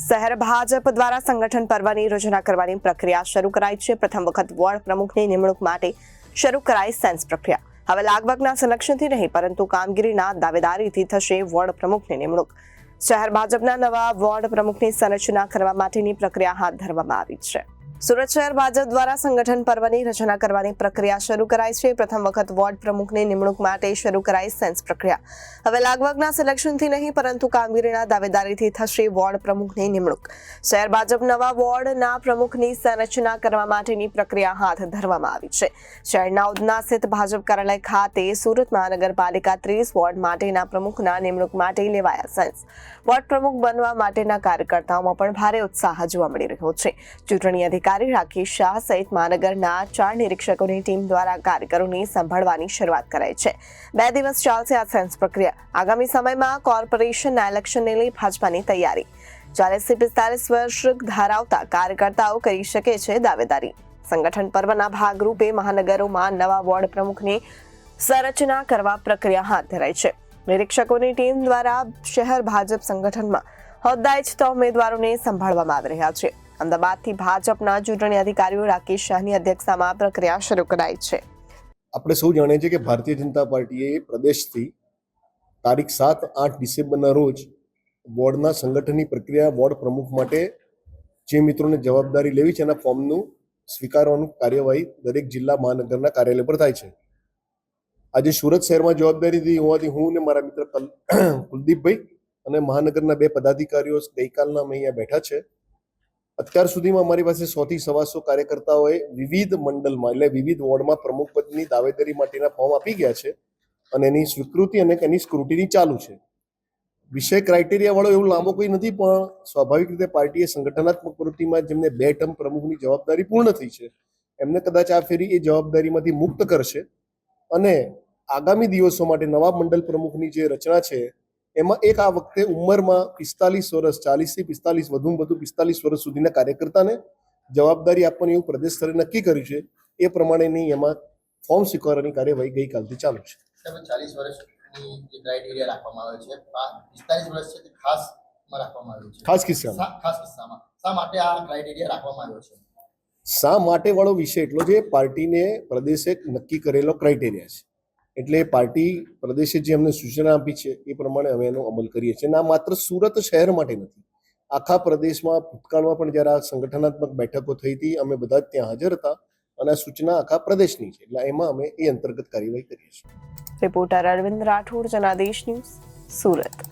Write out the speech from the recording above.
શહેર ભાજપ દ્વારા સંગઠન પર્વની યોજના કરવાની પ્રક્રિયા શરૂ કરાઈ છે. પ્રથમ વખત વોર્ડ પ્રમુખની નિમણૂક માટે શરૂ કરાઈ સેન્સ પ્રક્રિયા. હવે લાગવગના સિલેક્શનથી નહીં પરંતુ કામગીરીના દાવેદારીથી થશે વોર્ડ પ્રમુખની નિમણૂક. શહેર ભાજપના નવા વોર્ડ પ્રમુખની સંરચના કરવા માટેની પ્રક્રિયા હાથ ધરવામાં આવી છે. સુરત શહેર ભાજપ દ્વારા સંગઠન પર્વની રચના કરવાની પ્રક્રિયા શરૂ કરાઈ છે. પ્રથમ વખત વોર્ડ પ્રમુખની નિમણૂક માટે શરૂ કરાઈ સેન્સ પ્રક્રિયા. હવે લાગવગના સિલેક્શનથી નહીં પરંતુ કામગીરીના દાવેદારીથી થશે વોર્ડ પ્રમુખની નિમણૂક. શહેર ભાજપ નવા વોર્ડના પ્રમુખની સંરચના કરવા માટેની પ્રક્રિયા હાથ ધરવામાં આવી છે. શહેરના ઉધના સ્થિત ભાજપ કાર્યાલય ખાતે સુરત મહાનગરપાલિકા 30 વોર્ડ માટેના પ્રમુખના નિમણૂક માટે લેવાયા સેન્સ. વોર્ડ પ્રમુખ બનવા માટેના કાર્યકર્તાઓમાં પણ ભારે ઉત્સાહ જોવા મળી રહ્યો છે. ચૂંટણી અધિકારી રાકેશ શાહ સહિત મહાનગરના 4 નિરીક્ષકોની ટીમ દ્વારા કાર્યકરોને સંભાળવાની શરૂઆત કરાઈ છે. 2 દિવસ ચાલશે આ સેન્સ પ્રક્રિયા. આગામી સમયમાં કોર્પોરેશનના ઇલેક્શનને લઈ ભાજપાની તૈયારી. 40 થી 45 વર્ષ ધરાવતા કાર્યકર્તાઓ કરી શકે છે દાવેદારી. સંગઠન પર્વના ભાગરૂપે મહાનગરોમાં નવા વોર્ડ પ્રમુખની સંરચના કરવા પ્રક્રિયા હાથ ધરાઈ છે. નિરીક્ષકોની ટીમ દ્વારા શહેર ભાજપ સંગઠનમાં હોદ્દા ઇચ્છતા ઉમેદવારોને સંભાળવામાં આવી રહ્યા છે. અમદાવાદથી ભાજપના ચૂંટણી અધિકારીઓ રાકેશ શાહની અધ્યક્ષતામાં પ્રક્રિયા શરૂ કરાઈ છે. આપણે સૌ જાણીએ છીએ કે ભારતીય જનતા પાર્ટીએ પ્રદેશથી તારીખ 7-8 ડિસેમ્બરના રોજ વોર્ડના સંગઠનની પ્રક્રિયા વોર્ડ પ્રમુખ માટે જે મિત્રોને જવાબદારી લેવી છે એના ફોર્મનું સ્વીકારવાનું કાર્યવાહી દરેક જિલ્લા મહાનગરના કાર્યાલય પર થાય છે. આજે સુરત શહેરમાં જવાબદારી હોવાથી હું અને મારા મિત્ર કુલદીપભાઈ અને મહાનગરના 2 પદાધિકારીઓ ગઈકાલના અમે અહીંયા બેઠા છે. અત્યાર સુધીમાં અમારી પાસે 100 થી 125 કાર્યકર્તાઓએ વિવિધ મંડળમાં એટલે વિવિધ વોર્ડમાં પ્રમુખ પદની દાવેદારી માટેના ફોર્મ આપી ગયા છે અને એની સ્વીકૃતિ અને એની સ્ક્રુટિની ચાલુ છે. વિષય ક્રાઇટેરિયા વાળો એવું લાંબો કોઈ નથી, પણ સ્વાભાવિક રીતે પાર્ટીએ સંગઠનાત્મક પ્રવૃત્તિમાં જેમને 2 ટર્મ પ્રમુખની જવાબદારી પૂર્ણ થઈ છે એમને કદાચ આ ફેરી એ જવાબદારીમાંથી મુક્ત કરશે અને આગામી દિવસો માટે નવા મંડળ પ્રમુખની જે રચના છે એમાં એક આ વખતે ઉંમરમાં 45 વર્ષ 40 થી 45 વધુમાં વધુ 45 વર્ષ સુધીના કાર્યકર્તાને જવાબદારી આપવાની એવું પ્રદેશ સ્તરે નક્કી કર્યું છે. એ પ્રમાણેની એમાં ફોર્મ સ્વીકારવાની કાર્યવાહી ગઈકાલથી ચાલુ છે. 40 વર્ષની જે ક્રાઇટેરિયા રાખવામાં આવે છે 45 વર્ષ છે તે ખાસમાં રાખવામાં આવ્યું છે. ખાસ કિસ્સામાં શા માટે આ ક્રાઇટેરિયા રાખવામાં આવ્યો છે? શા માટે વાળો વિષય એટલો છે, પાર્ટીને પ્રદેશે નક્કી કરેલો ક્રાઇટેરિયા છે એટલે પાર્ટી પ્રદેશે જે અમને સૂચના આપી છે એ પ્રમાણે અમે એનો અમલ કરીએ છીએ. અને આ માત્ર સુરત શહેર માટે નથી, આખા પ્રદેશમાં ભૂતકાળમાં પણ જ્યારે આ સંગઠનાત્મક બેઠકો થઈ હતી અમે બધા જ ત્યાં હાજર હતા અને આ સૂચના આખા પ્રદેશની છે એટલે એમાં અમે એ અંતર્ગત કાર્યવાહી કરીએ છીએ. Reporter Arvind Rathod, Janadesh news, Surat.